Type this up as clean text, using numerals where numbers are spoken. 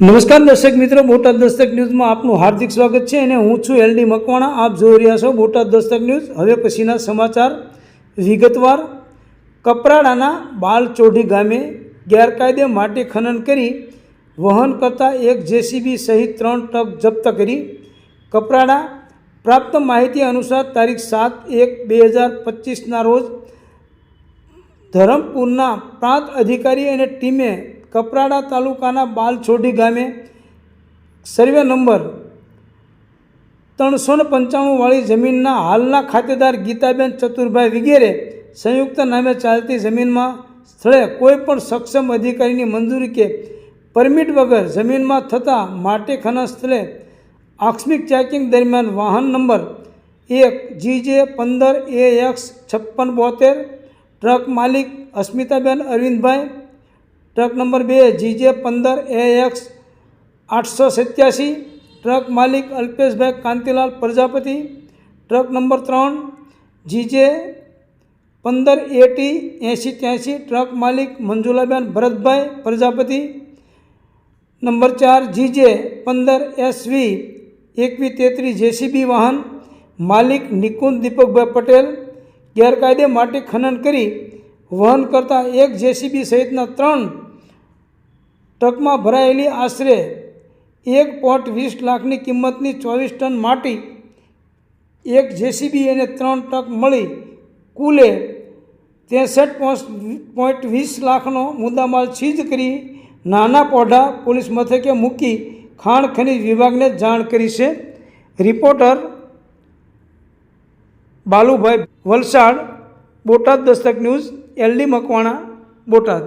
નમસ્કાર દર્શક મિત્રો, બોટાદ દસ્તક ન્યૂઝમાં આપનું હાર્દિક સ્વાગત છે અને હું છું LD મકવાણા। આપ જોઈ રહ્યા છો બોટાદ દસ્તક ન્યૂઝ। હવે પછીના સમાચાર વિગતવાર। કપરાડાના બાલચોઢી ગામે ગેરકાયદે માટી ખનન કરી વહન કરતા એક JCB સહિત 3 ટ્રક જપ્ત કરી। કપરાડા પ્રાપ્ત માહિતી અનુસાર તારીખ 7/1/2025ના રોજ ધરમપુરના પ્રાંત અધિકારી અને ટીમે કપરાડા તાલુકાના બાલચોઢી ગામે સર્વે નંબર 395 વાળી જમીનના હાલના ખાતેદાર ગીતાબેન ચતુરભાઈ વિગેરે સંયુક્ત નામે ચાલતી જમીનમાં સ્થળે કોઈપણ સક્ષમ અધિકારીની મંજૂરી કે પરમિટ વગર જમીનમાં થતા માટી ખનન સ્થળે આકસ્મિક ચેકિંગ દરમિયાન વાહન નંબર 1 GJ 15AX 5672 ટ્રક માલિક અસ્મિતાબેન અરવિંદભાઈ, truck number 2 GJ 15AX 887 truck માલિક અલ્પેશભાઈ Kantilal Prajapati, truck number 3 GJ 15AT 8083 truck માલિક મંજુલાબેન ભરતભાઈ Prajapati, number 4 GJ 15SV 2133 JCB વાહન માલિક નિકુંજ દીપકભાઈ પટેલ ગેરકાયદે માટી ખનન કરી વહન કરતા એક JCB સહિતના 3 ટ્રકમાં ભરાયેલી આશરે 1.20 લાખની કિંમતની 24 ટન માટી, એક JCB અને 3 ટ્રક મળી કુલે 63.20 લાખનો મુદ્દામાલ સીઝ કરી નાના પોઢા પોલીસ મથકે મૂકી ખાણ ખનીજ વિભાગને જાણ કરી છે। રિપોર્ટર બાલુભાઈ વલસાડ, બોટાદ દસ્તક ન્યૂઝ, LD મકવાણા, બોટાદ।